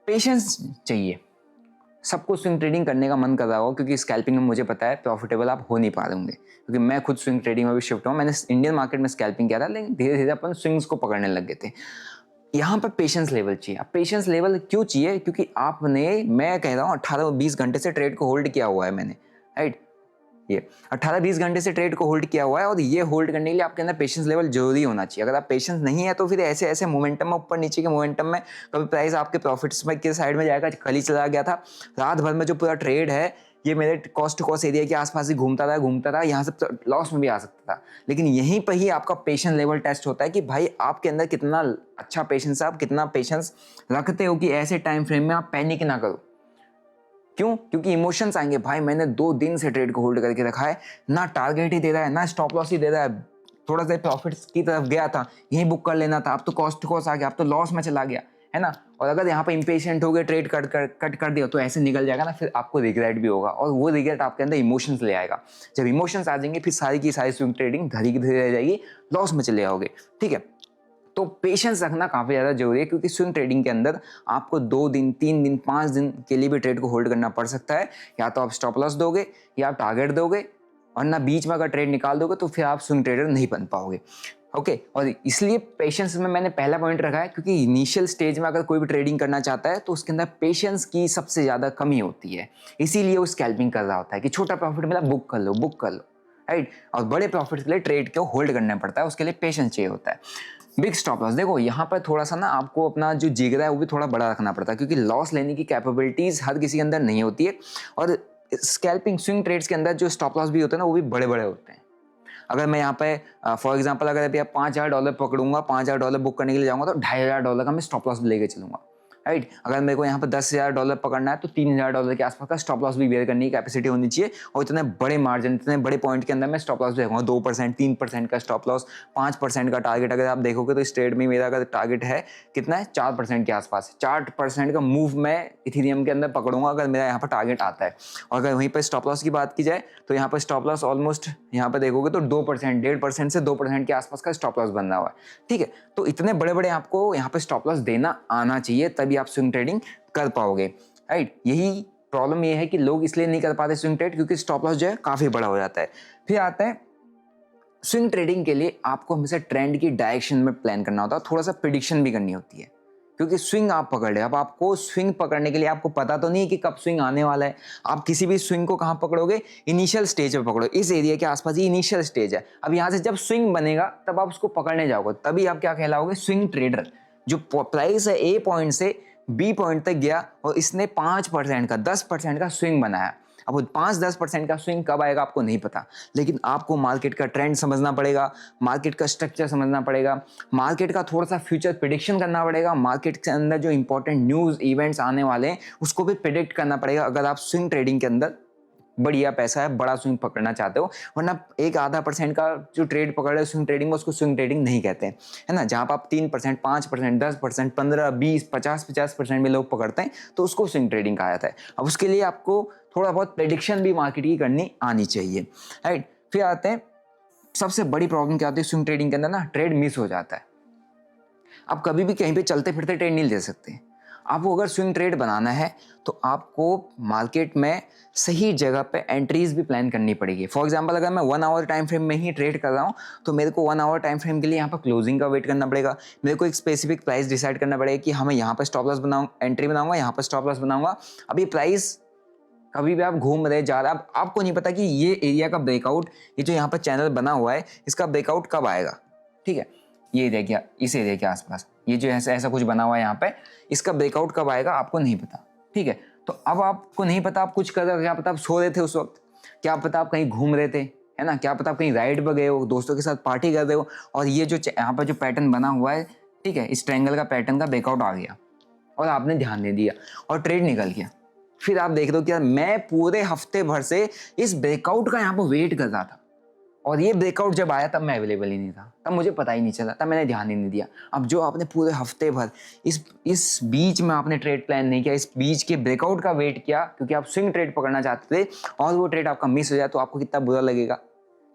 पेशेंस चाहिए, सबको स्विंग ट्रेडिंग करने का मन कर रहा हो, क्योंकि स्कैल्पिंग में मुझे पता है प्रॉफिटेबल आप हो नहीं पा रहे होंगे, क्योंकि मैं खुद स्विंग ट्रेडिंग में भी शिफ्ट हूँ। मैंने इंडियन मार्केट में स्कैल्पिंग किया था, लेकिन धीरे धीरे अपन स्विंग्स को पकड़ने लग गए थे। यहाँ पर पेशेंस लेवल चाहिए। अब पेशेंस लेवल क्यों चाहिए? क्योंकि आपने, मैं कह रहा हूँ 18-20 घंटे से ट्रेड को होल्ड किया हुआ है मैंने, राइट। ये 18-20 घंटे से ट्रेड को होल्ड किया हुआ है, और ये होल्ड करने के लिए आपके अंदर पेशेंस लेवल जरूरी होना चाहिए। अगर आप पेशेंस नहीं है तो फिर ऐसे ऐसे मोमेंटम में, ऊपर नीचे के मोमेंटम में कभी प्राइस आपके प्रॉफिट्स में के साइड में जाएगा। कल ही चला गया था, रात भर में जो पूरा ट्रेड है ये मेरे कॉस्ट टू कॉस्ट एरिया के आसपास ही घूमता रहा, यहाँ से लॉस में भी आ सकता था। लेकिन यहीं पर ही आपका पेशेंस लेवल टेस्ट होता है कि भाई आपके अंदर कितना अच्छा पेशेंस है, आप कितना पेशेंस रखते हो कि ऐसे टाइम फ्रेम में आप पैनिक ना करो। क्यों? क्योंकि इमोशंस आएंगे। भाई मैंने 2 दिन से ट्रेड को होल्ड करके रखा है, ना टारगेट ही दे रहा है, ना स्टॉप लॉस ही दे रहा है, थोड़ा सा प्रॉफिट्स की तरफ गया था, यहीं बुक कर लेना था, अब तो कॉस्ट टू कॉस्ट आ गया, अब तो लॉस में चला गया, है ना। और अगर यहाँ पे इम्पेशेंट हो गए, ट्रेड कट कर दिया, तो ऐसे निकल जाएगा ना, फिर आपको रिग्रेट भी होगा, और वो रिग्रेट आपके अंदर इमोशंस ले आएगा। जब इमोशंस आ जाएंगे, फिर सारी की सारी स्विंग ट्रेडिंग धरी की धरी रह जाएगी, लॉस में चले जाओगे, ठीक है। तो पेशेंस रखना काफ़ी ज़्यादा जरूरी है, क्योंकि स्विंग ट्रेडिंग के अंदर आपको 2 दिन, 3 दिन, 5 दिन के लिए भी ट्रेड को होल्ड करना पड़ सकता है। या तो आप स्टॉप लॉस दोगे, या आप टारगेट दोगे, और ना बीच में अगर ट्रेड निकाल दोगे तो फिर आप स्विंग ट्रेडर नहीं बन पाओगे, ओके। और इसलिए पेशेंस में मैंने पहला पॉइंट रखा है, क्योंकि इनिशियल स्टेज में अगर कोई भी ट्रेडिंग करना चाहता है तो उसके अंदर पेशेंस की सबसे ज़्यादा कमी होती है। इसीलिए वो स्कैल्पिंग कर रहा होता है कि छोटा प्रॉफिट मिला, बुक कर लो, राइट। और बड़े प्रॉफिट के लिए ट्रेड को होल्ड करना पड़ता है, उसके लिए पेशेंस चाहिए होता है। बिग स्टॉप लॉस, देखो यहाँ पर थोड़ा सा ना आपको अपना जो जिगरा है वो भी थोड़ा बड़ा रखना पड़ता है, क्योंकि लॉस लेने की कैपेबिलिटीज हर किसी के अंदर नहीं होती है। और स्कैल्पिंग स्विंग ट्रेड्स के अंदर जो स्टॉप लॉस भी होते हैं ना, वो भी बड़े बड़े होते हैं। अगर मैं यहाँ पे फॉर एग्जांपल अगर अभी आप $5,000 पकड़ूंगा, $5,000 बुक करने के लिए जाऊंगा, तो $2,500 का मैं स्टॉप लॉस लेके चलूंगा, राइट। अगर मेरे को यहाँ पे $10,000 पकड़ना है, तो $3,000 के आसपास का स्टॉप लॉस भी बेयर करने की कैपेसिटी होनी चाहिए। और इतने बड़े मार्जिन, इतने बड़े पॉइंट के अंदर मैं स्टॉप लॉस भी रखूंगा। 2%, 3% का स्टॉप लॉस, 5% का टारगेट। अगर आप देखोगे तो इस ट्रेड में मेरा अगर टारगेट है कितना है, 4% के आसपास। 4% का मूव मैं इथेरियम के अंदर पकड़ूंगा अगर मेरा यहाँ पर टारगेट आता है। और अगर वहीं पर स्टॉप लॉस की बात की जाए, तो यहाँ पर स्टॉप लॉस ऑलमोस्ट यहाँ पर देखोगे तो 2%, 1.5% से 2% के आसपास का स्टॉप लॉस बन रहा हुआ है, ठीक है। तो इतने बड़े बड़े आपको यहाँ पे स्टॉप लॉस देना आना चाहिए, तभी आप स्विंग ट्रेडिंग कर पाओगे, राइट। यही प्रॉब्लम ये है कि लोग इसलिए नहीं कर पाते स्विंग ट्रेड, क्योंकि स्टॉप लॉस जो है काफी बड़ा हो जाता है। फिर आता है स्विंग ट्रेडिंग के लिए आपको हमेशा ट्रेंड की डायरेक्शन में प्लान करना होता है, थोड़ा सा प्रिडिक्शन भी करनी होती है, क्योंकि स्विंग आप पकड़ रहे। अब आपको स्विंग पकड़ने के लिए आपको पता तो नहीं है कि कब स्विंग आने वाला है। आप किसी भी स्विंग को कहाँ पकड़ोगे, इनिशियल स्टेज पे पकड़ो। इस एरिया के आसपास ही इनिशियल स्टेज है। अब यहाँ से जब स्विंग बनेगा तब आप उसको पकड़ने जाओगे, तभी आप क्या कहलाओगे, स्विंग ट्रेडर। जो प्राइस है ए पॉइंट से बी पॉइंट तक गया, और इसने 5% का, 10% का स्विंग बनाया। अब वो 5-10% का स्विंग कब आएगा आपको नहीं पता, लेकिन आपको मार्केट का ट्रेंड समझना पड़ेगा, मार्केट का स्ट्रक्चर समझना पड़ेगा, मार्केट का थोड़ा सा फ्यूचर प्रिडिक्शन करना पड़ेगा, मार्केट के अंदर जो इंपॉर्टेंट न्यूज़ इवेंट्स आने वाले हैं उसको भी प्रिडिक्ट करना पड़ेगा, अगर आप स्विंग ट्रेडिंग के अंदर बढ़िया पैसा है, बड़ा स्विंग पकड़ना चाहते हो। वरना 1-0.5% का जो ट्रेड पकड़ रहे हो स्विंग ट्रेडिंग में, उसको स्विंग ट्रेडिंग नहीं कहते हैं, है ना। जहाँ पर आप 3%, 5%, 10%, 15, 20, 50% में लोग पकड़ते हैं, तो उसको स्विंग ट्रेडिंग कहा जाता है। अब उसके लिए आपको थोड़ा बहुत प्रेडिक्शन भी मार्केट की करनी आनी चाहिए, राइट। फिर आते हैं सबसे बड़ी प्रॉब्लम क्या होती है स्विंग ट्रेडिंग के अंदर ना, ट्रेड मिस हो जाता है। आप कभी भी कहीं पे चलते फिरते ट्रेड नहीं ले सकते। आपको अगर स्विंग ट्रेड बनाना है तो आपको मार्केट में सही जगह पे एंट्रीज भी प्लान करनी पड़ेगी। फॉर एग्जांपल अगर मैं 1 आवर टाइम फ्रेम में ही ट्रेड कर रहा हूँ, तो मेरे को 1 आवर टाइम फ्रेम के लिए यहाँ पर क्लोजिंग का वेट करना पड़ेगा। मेरे को एक स्पेसिफिक प्राइस डिसाइड करना पड़ेगा कि हमें यहाँ पर स्टॉप लॉस बनाऊँ, एंट्री बनाऊंगा, यहाँ पर स्टॉप लॉस बनाऊंगा। अभी प्राइस कभी भी आप घूम रहे जा रहे, अब आपको नहीं पता कि ये एरिया का ब्रेकआउट, ये जो यहाँ पर चैनल बना हुआ है, इसका ब्रेकआउट कब आएगा, ठीक है। ये एरिया क्या, इस एरिया के आसपास ये जो ऐसा ऐसा कुछ बना हुआ है यहाँ पे, इसका ब्रेकआउट कब आएगा आपको नहीं पता, ठीक है। तो अब आपको नहीं पता, आप कुछ कर रहे हो, क्या पता आप सो रहे थे उस वक्त, क्या पता आप कहीं घूम रहे थे, है ना, क्या पता आप कहीं राइड पर गए हो, दोस्तों के साथ पार्टी कर रहे हो, और ये जो यहाँ पर जो पैटर्न बना हुआ है, ठीक है, इस ट्रायंगल का पैटर्न का ब्रेकआउट आ गया और आपने ध्यान नहीं दिया और ट्रेड निकल गया। फिर आप देख रहे हो कि यार मैं पूरे हफ्ते भर से इस ब्रेकआउट का यहाँ पर वेट कर रहा था, और ये ब्रेकआउट जब आया तब मैं अवेलेबल ही नहीं था, तब मुझे पता ही नहीं चला, तब मैंने ध्यान ही नहीं दिया। अब जो आपने पूरे हफ्ते भर इस बीच में आपने ट्रेड प्लान नहीं किया, इस बीच के ब्रेकआउट का वेट किया, क्योंकि आप स्विंग ट्रेड पकड़ना चाहते थे, और वो ट्रेड आपका मिस हो जाए तो आपको कितना बुरा लगेगा।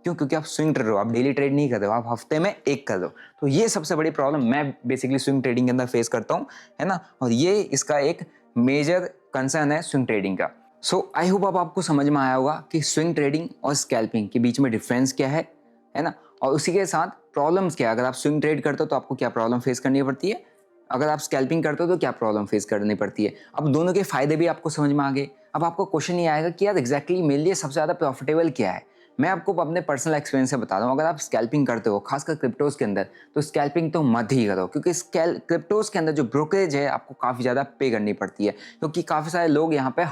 क्यों? क्योंकि आप स्विंग ट्रेडर हो, आप डेली ट्रेड नहीं कर रहे हो, आप हफ्ते में एक कर रहे हो। तो ये सबसे बड़ी प्रॉब्लम मैं बेसिकली स्विंग ट्रेडिंग के अंदर फेस करता हूँ, है ना। और ये इसका एक मेजर कंसर्न है स्विंग ट्रेडिंग का। सो आई होप अब आपको समझ में आया होगा कि स्विंग ट्रेडिंग और स्कैल्पिंग के बीच में डिफरेंस क्या है ना, और उसी के साथ प्रॉब्लम्स क्या है। अगर आप स्विंग ट्रेड करते हो तो आपको क्या प्रॉब्लम फेस करनी पड़ती है, अगर आप स्कैल्पिंग करते हो तो क्या प्रॉब्लम फेस करनी पड़ती है। अब दोनों के फायदे भी आपको समझ में आ गए। अब आपको क्वेश्चन ये आएगा कि यार एग्जैक्टली मेरे लिए सबसे ज़्यादा प्रॉफिटेबल क्या है। मैं आपको अपने पर्सनल एक्सपीरियंस से बता रहा हूँ, अगर आप स्कैल्पिंग करते हो खासकर क्रिप्टोज के अंदर, तो स्कैल्पिंग तो मत ही करो, क्योंकि क्रिप्टोज के अंदर जो ब्रोकरेज है आपको काफ़ी ज़्यादा पे करनी पड़ती है, क्योंकि काफ़ी सारे लोग यहाँ पे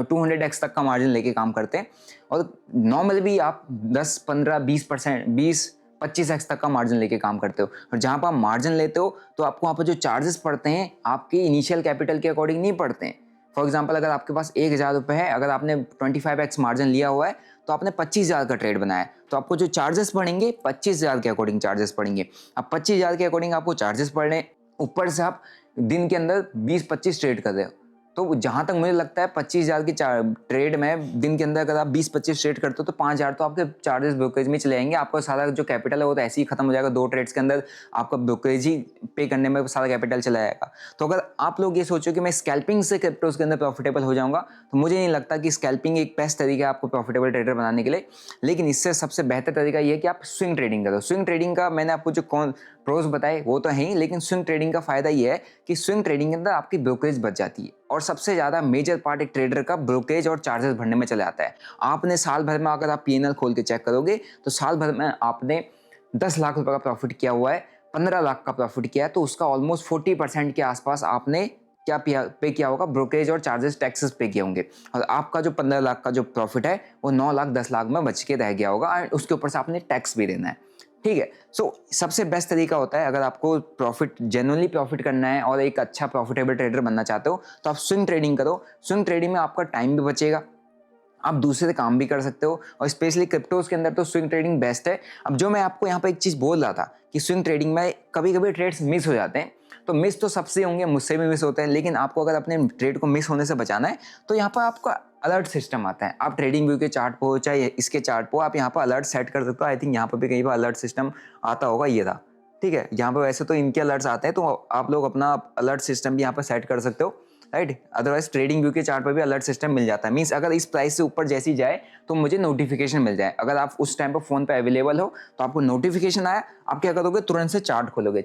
200x तक का मार्जिन लेके काम करते हैं, और नॉर्मल भी आप 10, 15, 20%, 20-25x तक का मार्जिन लेके काम करते हो। और जहाँ पर आप मार्जिन लेते हो तो आपको वहाँ पर जो चार्जेस पड़ते हैं आपके इनिशियल कैपिटल के अकॉर्डिंग नहीं पड़ते हैं। फॉर एग्जाम्पल, अगर आपके पास 1000 रुपये है, अगर आपने 25x मार्जिन लिया हुआ है तो आपने 25,000 का ट्रेड बनाया है, तो आपको जो चार्जेस पड़ेंगे 25,000 के अकॉर्डिंग चार्जेस पड़ेंगे। अब 25,000 के अकॉर्डिंग आपको चार्जेस पड़ रहे हैं, ऊपर से आप दिन के अंदर 20-25 ट्रेड कर रहे हो, तो जहाँ तक मुझे लगता है 25,000 की ट्रेड में दिन के अंदर अगर आप 20-25 ट्रेड करते हो तो 5,000 तो आपके चार्जेस ब्रोकरेज में चले जाएंगे। आपका सारा जो कैपिटल है वो तो ऐसे ही खत्म हो जाएगा, 2 ट्रेड्स के अंदर आपका ब्रोकरेज ही पे करने में सारा कैपिटल चला जाएगा। तो अगर आप लोग ये सोचो कि मैं स्कैल्पिंग से क्रिप्टोज के अंदर प्रॉफिटेबल हो जाऊंगा, तो मुझे नहीं लगता कि स्कैल्पिंग एक बेस्ट तरीका है आपको प्रॉफिटेबल ट्रेडर बनाने के लिए। लेकिन इससे सबसे बेहतर तरीका ये है कि आप स्विंग ट्रेडिंग करो। स्विंग ट्रेडिंग का मैंने आपको जो प्रोज बताए वो तो है ही, लेकिन स्विंग ट्रेडिंग का फायदा ये है कि स्विंग ट्रेडिंग के अंदर आपकी ब्रोकरेज बच जाती है, और सबसे ज्यादा मेजर पार्ट एक ट्रेडर का ब्रोकरेज और चार्जेस भरने में चले आता है। आपने साल भर में अगर आप पीएनएल खोल के चेक करोगे तो साल भर में आपने 10 लाख रुपए का प्रॉफिट किया हुआ है, 15 लाख का प्रॉफिट किया है, तो उसका ऑलमोस्ट 40% के आसपास आपने क्या पे किया होगा, ब्रोकरेज और चार्जेस टैक्सेस पे किए होंगे, और आपका जो 15 लाख का जो प्रॉफिट है वो 9 लाख 10 लाख में बच के रह गया होगा, और उसके ऊपर से आपने टैक्स भी देना है। ठीक है, सो सबसे बेस्ट तरीका होता है, अगर आपको प्रॉफिट जेन्युइनली प्रॉफिट करना है और एक अच्छा प्रॉफिटेबल ट्रेडर बनना चाहते हो, तो आप स्विंग ट्रेडिंग करो। स्विंग ट्रेडिंग में आपका टाइम भी बचेगा, आप दूसरे काम भी कर सकते हो, और स्पेशली क्रिप्टोज के अंदर तो स्विंग ट्रेडिंग बेस्ट है। अब जो मैं आपको यहाँ पे एक चीज़ बोल रहा था कि स्विंग ट्रेडिंग में कभी कभी ट्रेड्स मिस हो जाते हैं, तो मिस तो सबसे होंगे, मुझसे भी मिस होते हैं, लेकिन आपको अगर अपने ट्रेड को मिस होने से बचाना है तो यहाँ पर आपका अलर्ट सिस्टम आता है। आप ट्रेडिंग व्यू के चार्ट पर हो चाहे इसके चार्ट पर, आप यहाँ पर अलर्ट सेट कर सकते हो। आई थिंक यहाँ पर भी कहीं पर अलर्ट सिस्टम आता होगा, ये था। ठीक है, यहाँ पर वैसे तो इनके अलर्ट्स आते हैं, तो आप लोग अपना अलर्ट सिस्टम भी यहाँ पर सेट कर सकते हो, राइट। अदरवाइज ट्रेडिंग व्यू के चार्ट पर भी अलर्ट सिस्टम मिल जाता है, मींस अगर इस प्राइस से ऊपर जैसी जाए तो मुझे नोटिफिकेशन मिल जाए। अगर आप उस टाइम पर फोन पे अवेलेबल हो तो आपको नोटिफिकेशन आया, आप क्या करोगे, तुरंत से चार्ट खोलोगे।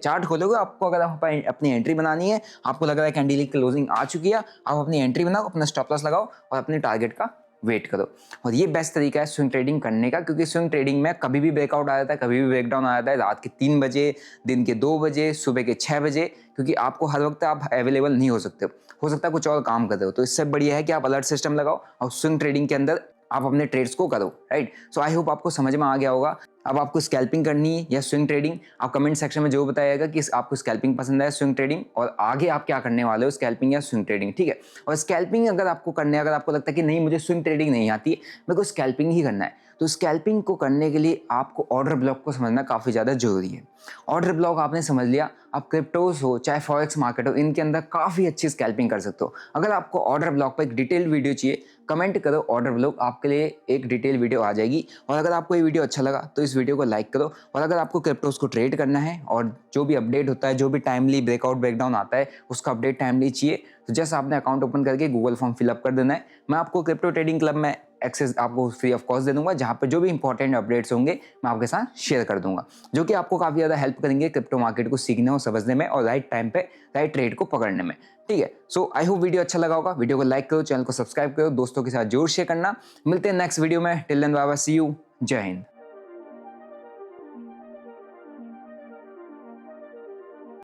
आपको अगर अपनी एंट्री बनानी है, आपको लग रहा है कैंडल की क्लोजिंग आ चुकी है, आप अपनी एंट्री बनाओ, अपना स्टॉप लॉस लगाओ और अपने टारगेट का वेट करो। और ये बेस्ट तरीका है स्विंग ट्रेडिंग करने का, क्योंकि स्विंग ट्रेडिंग में कभी भी ब्रेकआउट आ जाता है, कभी भी ब्रेकडाउन आ जाता है, रात के 3 बजे, दिन के 2 बजे, सुबह के 6 बजे, क्योंकि आपको हर वक्त आप अवेलेबल नहीं हो सकते, हो सकता है कुछ और काम कर रहे हो। तो इससे बढ़िया है कि आप अलर्ट सिस्टम लगाओ और स्विंग ट्रेडिंग के अंदर आप अपने ट्रेड्स को करो, राइट। सो आई होप आपको समझ में आ गया होगा। अब आपको स्कैल्पिंग करनी है या स्विंग ट्रेडिंग, आप कमेंट सेक्शन में जो बताइएगा कि आपको स्कैल्पिंग पसंद है, स्विंग ट्रेडिंग, और आगे आप क्या करने वाले हो, स्कैल्पिंग या स्विंग ट्रेडिंग। ठीक है, और स्कैल्पिंग अगर आपको करने है, अगर आपको लगता है कि नहीं मुझे स्विंग ट्रेडिंग नहीं आती, मेरे को स्कैल्पिंग ही करना है, तो स्कैल्पिंग को करने के लिए आपको ऑर्डर ब्लॉक को समझना काफ़ी ज़्यादा जरूरी है। ऑर्डर ब्लॉक आपने समझ लिया, आप क्रिप्टोज हो चाहे फॉरेक्स मार्केट हो, इनके अंदर काफ़ी अच्छी स्कैल्पिंग कर सकते हो। अगर आपको ऑर्डर ब्लॉक पर एक डिटेल वीडियो चाहिए, कमेंट करो ऑर्डर ब्लॉक, आपके लिए एक डिटेल वीडियो आ जाएगी। और अगर आपको ये वीडियो अच्छा लगा तो इस वीडियो को लाइक करो, और अगर आपको क्रिप्टोज को ट्रेड करना है और जो भी अपडेट होता है, जो भी टाइमली ब्रेकआउट ब्रेकडाउन आता है, उसका अपडेट टाइमली चाहिए, तो जस्ट आपने अकाउंट ओपन करके गूगल फॉर्म फिलअप कर देना है। मैं आपको क्रिप्टो ट्रेडिंग क्लब में एक्सेस आपको फ्री ऑफ कॉस्ट दे दूंगा, जहाँ पे जो भी इंपॉर्टेंट अपडेट्स होंगे मैं आपके साथ शेयर कर दूंगा, जो कि आपको काफ़ी ज़्यादा हेल्प करेंगे क्रिप्टो मार्केट को सीखने और समझने में, और राइट टाइम पे राइट ट्रेड को पकड़ने में। ठीक है, सो आई होप वीडियो अच्छा लगा होगा। वीडियो को लाइक करो, चैनल को सब्सक्राइब करो, दोस्तों के साथ जरूर शेयर करना। मिलते हैं नेक्स्ट वीडियो में। Till then bye bye, see you, जय हिंद।